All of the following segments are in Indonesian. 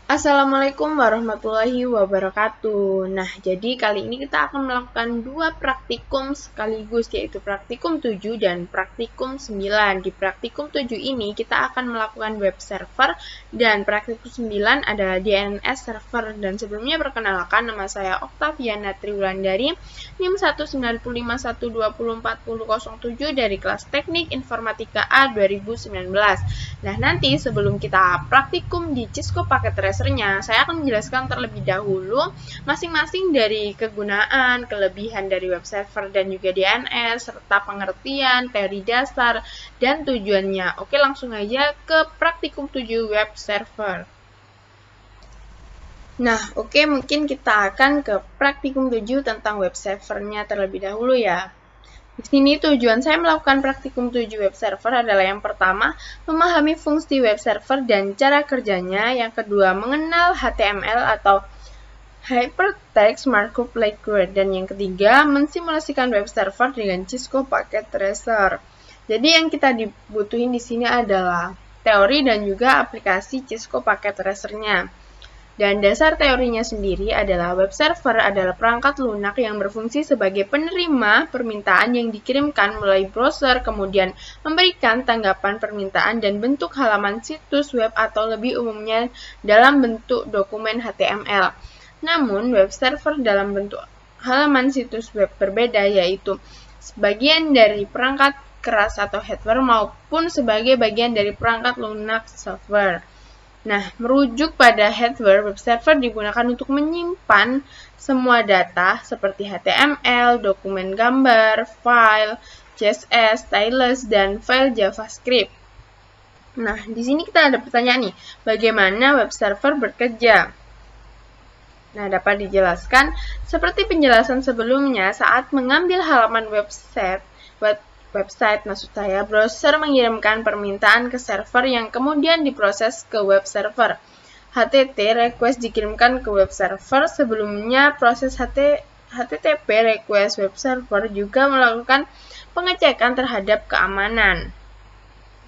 Assalamualaikum warahmatullahi wabarakatuh. Nah, jadi kali ini kita akan melakukan dua praktikum sekaligus, yaitu praktikum 7 dan praktikum 9. Di praktikum 7 ini kita akan melakukan web server dan praktikum 9 adalah DNS server. Dan sebelumnya perkenalkan, nama saya Oktaviana Triwulandari, NIM 195120407 dari kelas Teknik Informatika A 2019. Nah, nanti sebelum kita praktikum di Cisco Packet Tracer-nya, saya akan menjelaskan terlebih dahulu masing-masing dari kegunaan, kelebihan dari web server dan juga DNS, serta pengertian, teori dasar, dan tujuannya. Oke, langsung aja ke praktikum 7 web server. Nah, oke, mungkin kita akan ke praktikum 7 tentang web servernya terlebih dahulu ya. Di sini tujuan saya melakukan praktikum 7 web server adalah yang pertama, memahami fungsi web server dan cara kerjanya. Yang kedua, mengenal HTML atau Hypertext Markup Language. Dan yang ketiga, mensimulasikan web server dengan Cisco Packet Tracer. Jadi yang kita dibutuhin di sini adalah teori dan juga aplikasi Cisco Packet Tracer-nya. Dan dasar teorinya sendiri adalah web server adalah perangkat lunak yang berfungsi sebagai penerima permintaan yang dikirimkan melalui browser, kemudian memberikan tanggapan permintaan dan bentuk halaman situs web atau lebih umumnya dalam bentuk dokumen HTML. Namun, web server dalam bentuk halaman situs web berbeda, yaitu sebagian dari perangkat keras atau hardware maupun sebagai bagian dari perangkat lunak software. Nah, merujuk pada hardware, web server digunakan untuk menyimpan semua data seperti HTML, dokumen gambar, file, CSS, stylus, dan file JavaScript. Nah, di sini kita ada pertanyaan nih, bagaimana web server bekerja? Nah, dapat dijelaskan seperti penjelasan sebelumnya, saat mengambil halaman website maksud saya, browser mengirimkan permintaan ke server yang kemudian diproses ke web server. HTTP request dikirimkan ke web server. Sebelumnya, proses HTTP request web server juga melakukan pengecekan terhadap keamanan.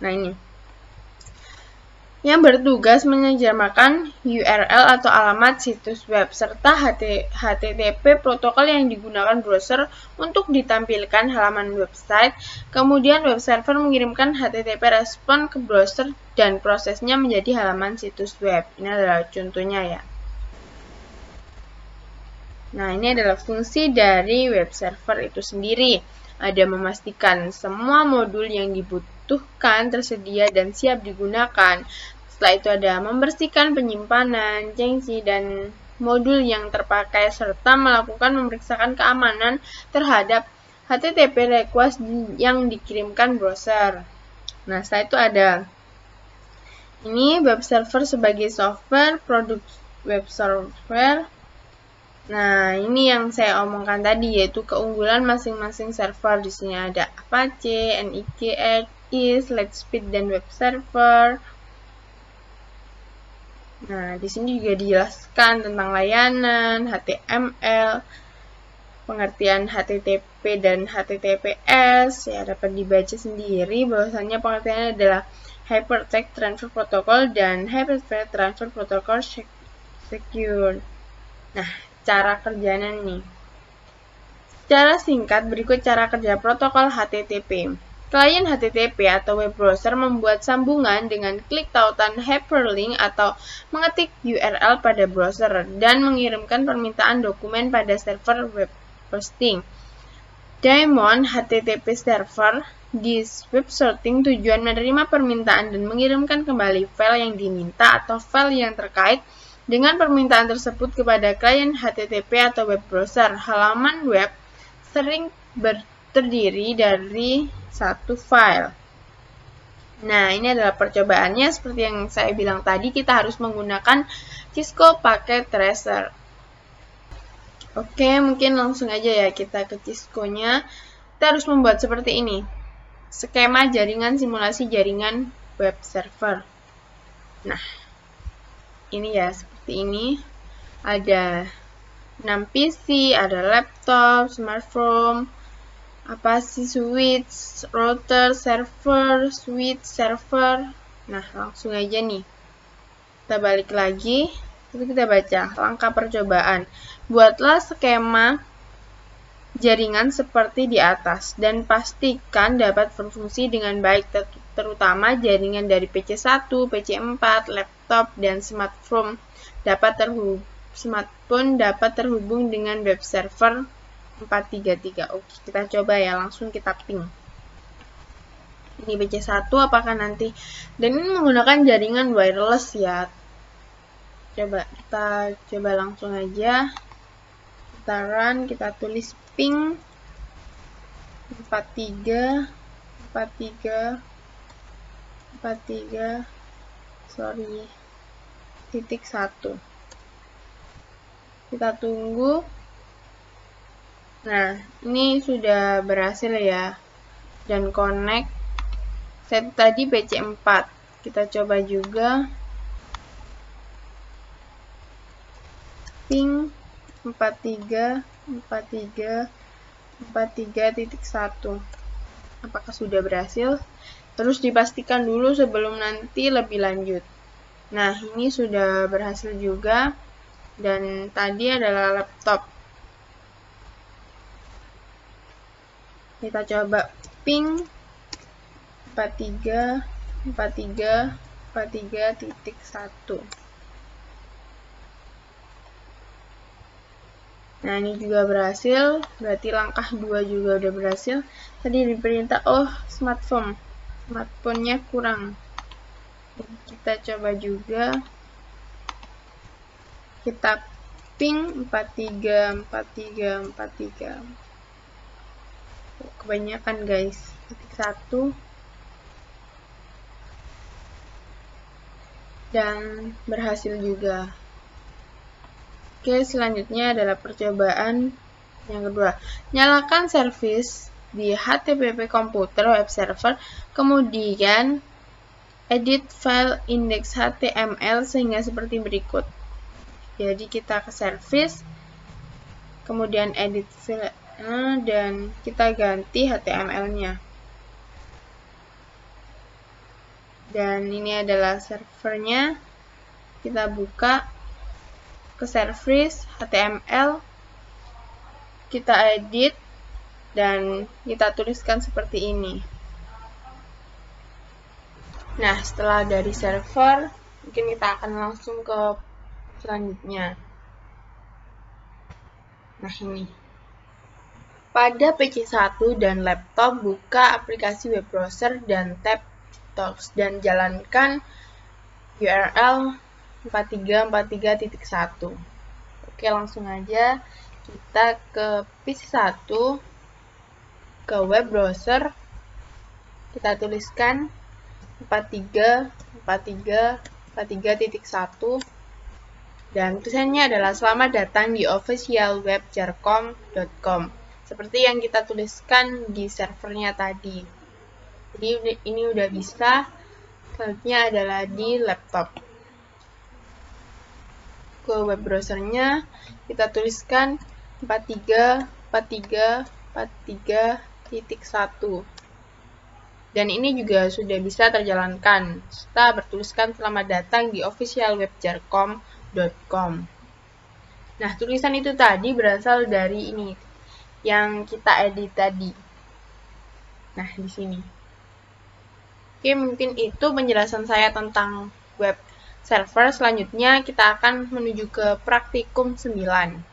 Nah, ini yang bertugas menerjemahkan URL atau alamat situs web, serta HTTP protokol yang digunakan browser untuk ditampilkan halaman website. Kemudian web server mengirimkan HTTP respon ke browser dan prosesnya menjadi halaman situs web. Ini adalah contohnya ya. Nah, ini adalah fungsi dari web server itu sendiri. Ada memastikan semua modul yang dibutuhkan tersedia dan siap digunakan. Setelah itu ada membersihkan penyimpanan, gengsi, dan modul yang terpakai, serta melakukan memeriksakan keamanan terhadap HTTP request yang dikirimkan browser. Nah, setelah itu ada ini web server sebagai software, produk web server. Nah, ini yang saya omongkan tadi, yaitu keunggulan masing-masing server. Di sini ada Apache, NIKX, Lightspeed, dan web server. Nah, di sini juga dijelaskan tentang layanan, HTML, pengertian HTTP dan HTTPS. Ya, dapat dibaca sendiri bahwasannya pengertiannya adalah Hypertext Transfer Protocol dan Hypertext Transfer Protocol Secure. Nah, cara kerjanya nih. Secara singkat, berikut cara kerja protokol HTTP. Klien HTTP atau web browser membuat sambungan dengan klik tautan hyperlink atau mengetik URL pada browser dan mengirimkan permintaan dokumen pada server web hosting. Daemon HTTP server di web sorting tujuan menerima permintaan dan mengirimkan kembali file yang diminta atau file yang terkait dengan permintaan tersebut kepada klien HTTP atau web browser. Halaman web sering terdiri dari satu file. Nah, ini adalah percobaannya. Seperti yang saya bilang tadi, kita harus menggunakan Cisco Packet Tracer. Oke, mungkin langsung aja ya kita ke Cisco-nya. Kita harus membuat seperti ini. Skema jaringan simulasi jaringan web server. Nah, ini ya, seperti ini. Ada 6 PC, ada laptop, smartphone, switch, router, server, switch, server. Nah, langsung aja nih. Kita balik lagi. Itu kita baca, langkah percobaan. Buatlah skema jaringan seperti di atas dan pastikan dapat berfungsi dengan baik, terutama jaringan dari PC1, PC4, laptop, dan smartphone dapat terhubung dengan web server 433. Oke, kita coba ya, langsung kita ping. Ini PC1 apakah nanti, dan ini menggunakan jaringan wireless ya. Kita coba langsung aja. Kita run, kita tulis ping 43 titik 1. Kita tunggu. Nah, ini sudah berhasil ya, dan connect. Saya tadi PC4. Kita coba juga ping 43.1. Apakah sudah berhasil? Terus dipastikan dulu sebelum nanti lebih lanjut. Nah, ini sudah berhasil juga, dan tadi adalah laptop. Kita coba ping 43.1. Nah, ini juga berhasil, berarti langkah 2 juga udah berhasil. Tadi diperintah, smartphone-nya kurang. Kita coba juga, kita ping 43. Kebanyakan guys, titik 1. Dan berhasil juga. Oke, selanjutnya adalah percobaan yang kedua. Nyalakan service di HTTP komputer web server, kemudian edit file index HTML sehingga seperti berikut. Jadi kita ke service, kemudian edit file, dan kita ganti HTML-nya. Dan ini adalah servernya. Kita buka ke service HTML, kita edit, dan kita tuliskan seperti ini. Nah, setelah dari server, mungkin kita akan langsung ke selanjutnya. Nah, ini. Pada PC1 dan laptop, buka aplikasi web browser dan tab Tools dan jalankan URL 4343.1. Oke, langsung aja kita ke PC1, ke web browser, kita tuliskan 4343.1, dan tulisannya adalah selamat datang di officialwebjarkom.com, seperti yang kita tuliskan di servernya tadi. Jadi ini udah bisa. Selanjutnya adalah di laptop. Ke web browsernya kita tuliskan 4343.1, dan ini juga sudah bisa terjalankan serta bertuliskan selamat datang di officialwebjarkom.com. Nah, tulisan itu tadi berasal dari ini yang kita edit tadi. Nah, di sini. Oke, mungkin itu penjelasan saya tentang web server. Selanjutnya kita akan menuju ke praktikum 9.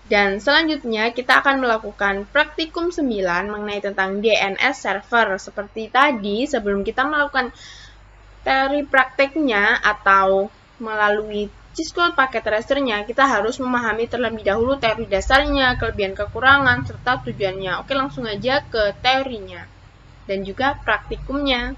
Dan selanjutnya kita akan melakukan praktikum 9 mengenai tentang DNS server. Seperti tadi, sebelum kita melakukan teori prakteknya atau melalui Cisco paket tracernya, kita harus memahami terlebih dahulu teori dasarnya, kelebihan kekurangan, serta tujuannya. Oke, langsung aja ke teorinya dan juga praktikumnya.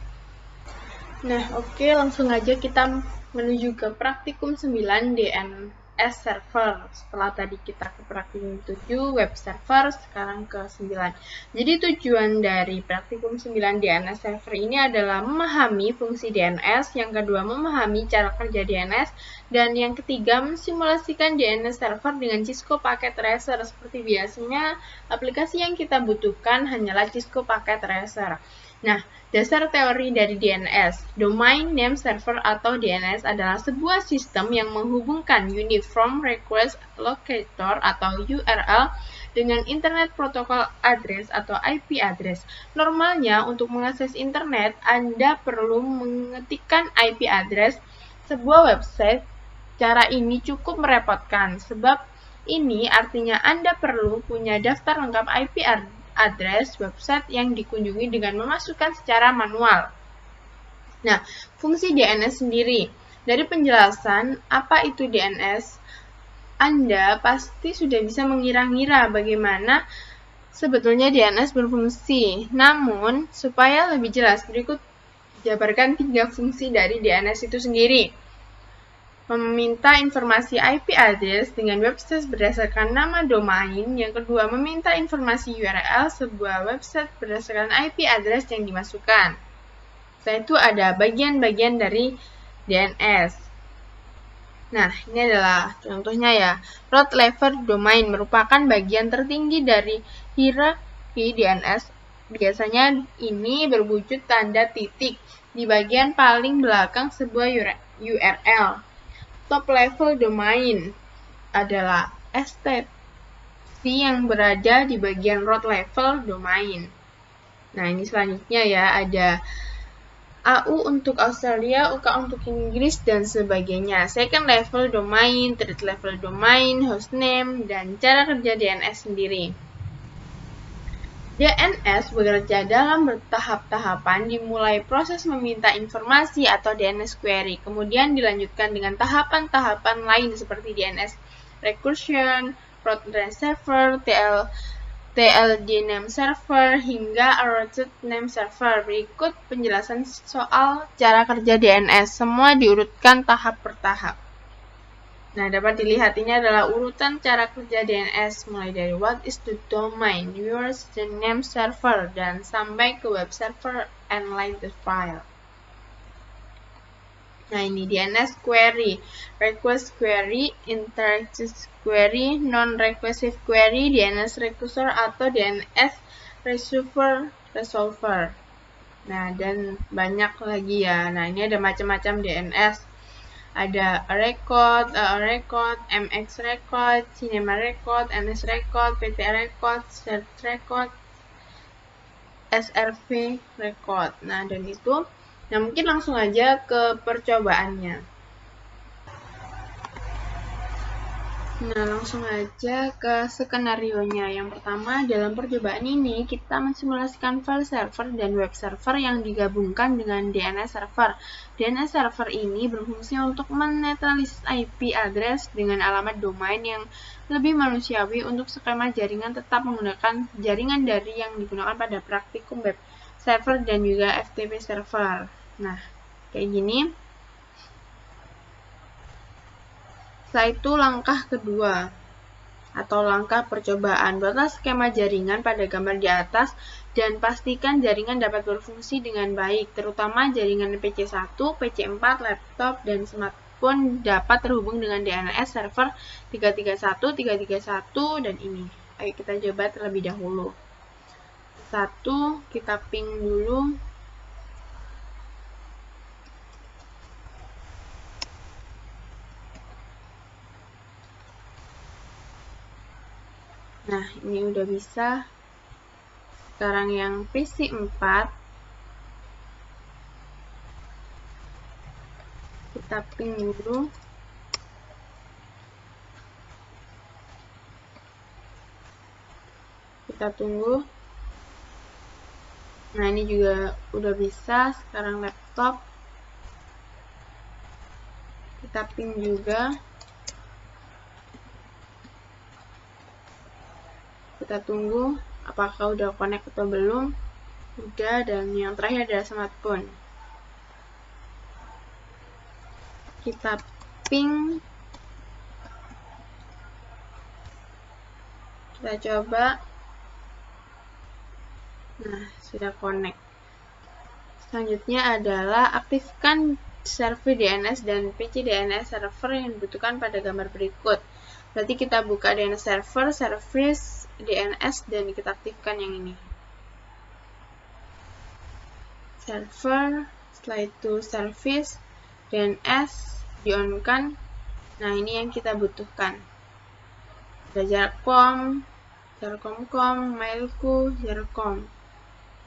Nah, oke, langsung aja kita menuju ke praktikum 9 DNS server. Setelah tadi kita ke praktikum 7 web server, sekarang ke 9. Jadi tujuan dari praktikum 9 DNS server ini adalah memahami fungsi DNS, yang kedua memahami cara kerja DNS, dan yang ketiga mensimulasikan DNS server dengan Cisco Packet Tracer. Seperti biasanya, aplikasi yang kita butuhkan hanyalah Cisco Packet Tracer. Nah, dasar teori dari DNS. Domain Name Server atau DNS adalah sebuah sistem yang menghubungkan Uniform Request Locator atau URL dengan Internet Protocol Address atau IP address. Normalnya, untuk mengakses internet, Anda perlu mengetikkan IP address sebuah website. Cara ini cukup merepotkan, sebab ini artinya Anda perlu punya daftar lengkap IP address website yang dikunjungi dengan memasukkan secara manual. Nah, fungsi DNS sendiri. Dari penjelasan apa itu DNS, Anda pasti sudah bisa mengira-ngira bagaimana sebetulnya DNS berfungsi. Namun, supaya lebih jelas, berikut jabarkan 3 fungsi dari DNS itu sendiri. Meminta informasi IP address dengan website berdasarkan nama domain. Yang kedua, meminta informasi URL sebuah website berdasarkan IP address yang dimasukkan. Setelah itu ada bagian-bagian dari DNS. Nah, ini adalah contohnya ya. Root level domain merupakan bagian tertinggi dari hierarki DNS. Biasanya ini berwujud tanda titik di bagian paling belakang sebuah URL. Top level domain adalah STP yang berada di bagian root level domain. Nah, ini selanjutnya ya, ada AU untuk Australia, UK untuk Inggris, dan sebagainya. Second level domain, third level domain, hostname, dan cara kerja DNS sendiri. DNS bekerja dalam bertahap-tahapan, dimulai proses meminta informasi atau DNS query, kemudian dilanjutkan dengan tahapan-tahapan lain seperti DNS recursion, root server, TLD name server, hingga root name server. Berikut penjelasan soal cara kerja DNS, semua diurutkan tahap per tahap. Nah, dapat dilihat ini adalah urutan cara kerja DNS mulai dari what is the domain, yours the name server, dan sampai ke web server and like the file. Nah, ini DNS query, request query, interactive query, non-requesive query, DNS recursor atau DNS resolver. Nah, dan banyak lagi ya. Nah, ini ada macam-macam DNS. Ada record, MX record, cinema record, NS record, PT record, search record, SRV record. Nah, dan itu. Nah, mungkin langsung aja ke percobaannya. Nah, langsung aja ke skenario-nya. Yang pertama, dalam percobaan ini kita mensimulasikan file server dan web server yang digabungkan dengan DNS server. DNS server ini berfungsi untuk menetralisir IP address dengan alamat domain yang lebih manusiawi untuk skema jaringan tetap menggunakan jaringan dari yang digunakan pada praktikum web server dan juga FTP server. Nah, kayak gini. Setelah itu langkah kedua atau langkah percobaan. Buatlah skema jaringan pada gambar di atas dan pastikan jaringan dapat berfungsi dengan baik, terutama jaringan PC1, PC4, laptop, dan smartphone dapat terhubung dengan DNS server 331, 331, dan ini. Ayo kita coba terlebih dahulu. Satu, kita ping dulu. Nah, ini udah bisa. Sekarang yang PC4, kita ping dulu. Kita tunggu. Nah, ini juga udah bisa. Sekarang laptop. Kita ping juga. Kita tunggu apakah udah connect atau belum. Udah, dan yang terakhir adalah smartphone. Kita ping. Kita coba. Nah, sudah connect. Selanjutnya adalah aktifkan server DNS dan PC DNS server yang dibutuhkan pada gambar berikut. Berarti kita buka DNS server, service DNS, dan kita aktifkan yang ini. server, setelah itu service, DNS di-on-kan. Nah, ini yang kita butuhkan. Ada jarcom, jarcom.com, mailku, jarcom.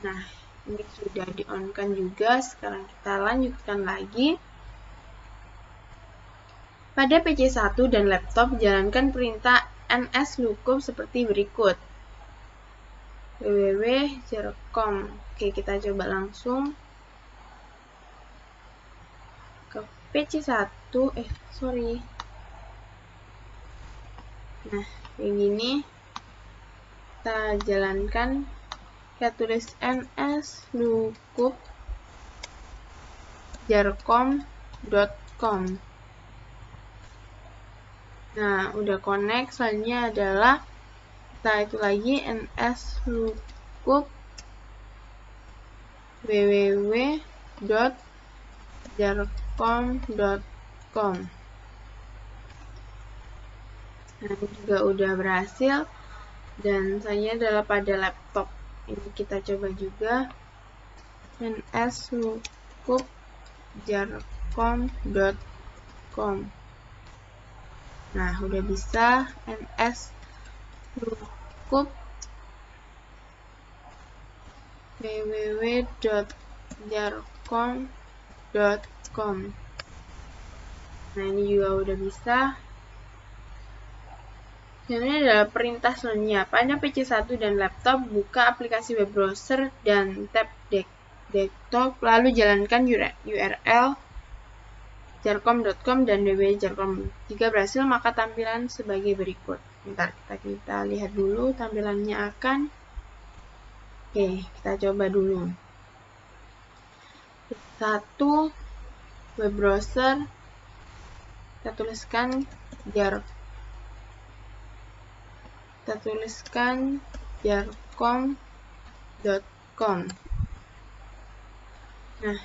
Nah, ini sudah di-on-kan juga. Sekarang kita lanjutkan lagi. Pada PC1 dan laptop, jalankan perintah nslookup seperti berikut. www.jarcom. Oke, kita coba langsung ke PC1. Nah, kayak gini. Kita jalankan. Kita tulis nslookup jarcom.com. Nah, udah connect. Selanjutnya adalah kita itu lagi nslookup www.jarcom.com. Nah, ini juga udah berhasil. Dan selanjutnya adalah pada laptop. Ini kita coba juga nslookup jarcom.com. Nah, udah bisa nslookup www.jarcom.com. Nah, ini juga udah bisa. Ini adalah perintah selanjutnya. Pada PC1 dan laptop, buka aplikasi web browser dan tab desktop, lalu jalankan URL jarcom.com dan www.jarcom. Jika berhasil, maka tampilan sebagai berikut. Bentar, kita lihat dulu tampilannya akan. Oke, kita coba dulu. Satu, web browser. Kita tuliskan jarcom.com. Nah,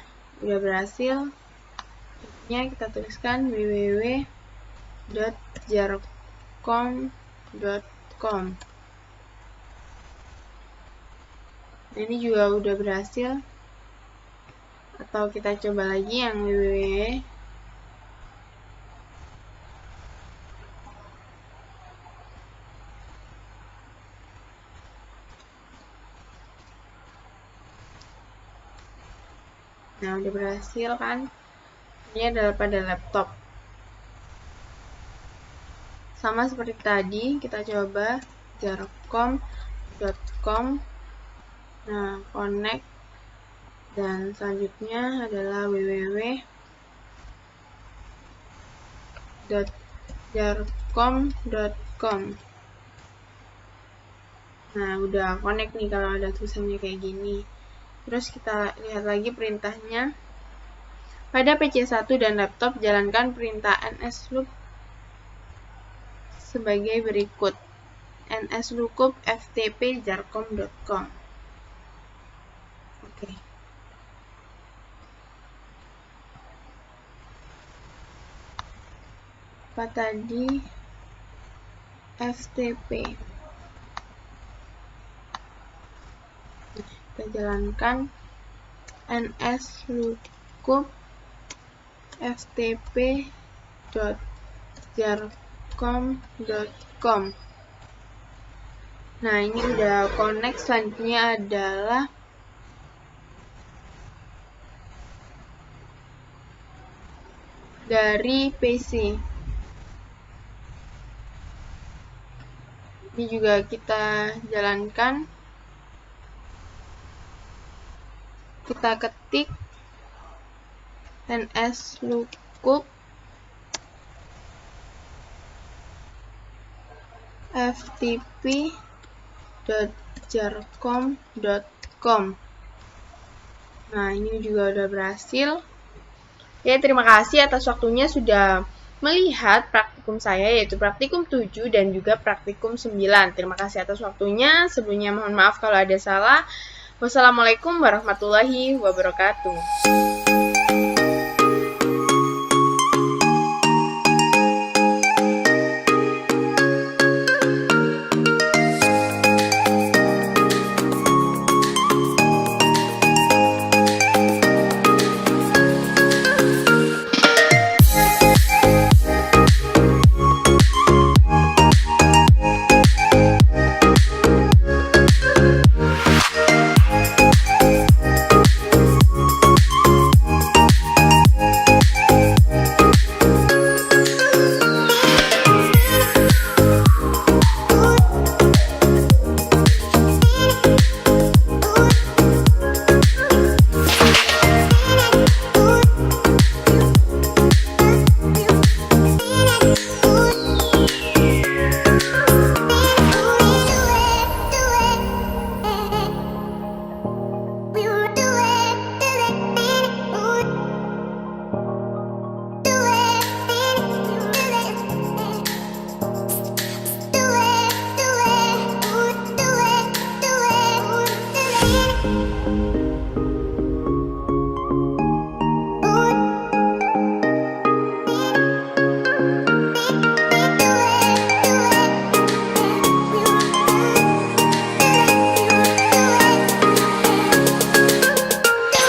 udah berhasil. Kita tuliskan www.jarcom.com. Nah, ini juga udah berhasil. Atau kita coba lagi yang www. Nah, udah berhasil kan? Ini adalah pada laptop. Sama seperti tadi, kita coba jarcom.com. Nah, connect. Dan selanjutnya adalah www.jarcom.com. Nah, udah connect nih kalau ada tulisannya kayak gini. Terus kita lihat lagi perintahnya. Pada PC1 dan laptop, jalankan perintah nslookup sebagai berikut. nslookup ftp jarcom.com. Oke. Apa tadi? ftp. Kita jalankan nslookup ftp.jarcom.com. Nah, ini udah connect. Selanjutnya adalah dari PC. Ini juga kita jalankan. Kita ketik nslookup ftp.jarcom.com. Nah, ini juga udah berhasil. Ya, terima kasih atas waktunya sudah melihat praktikum saya, yaitu praktikum 7 dan juga praktikum 9. Terima kasih atas waktunya. Sebelumnya mohon maaf kalau ada salah. Wassalamualaikum warahmatullahi wabarakatuh.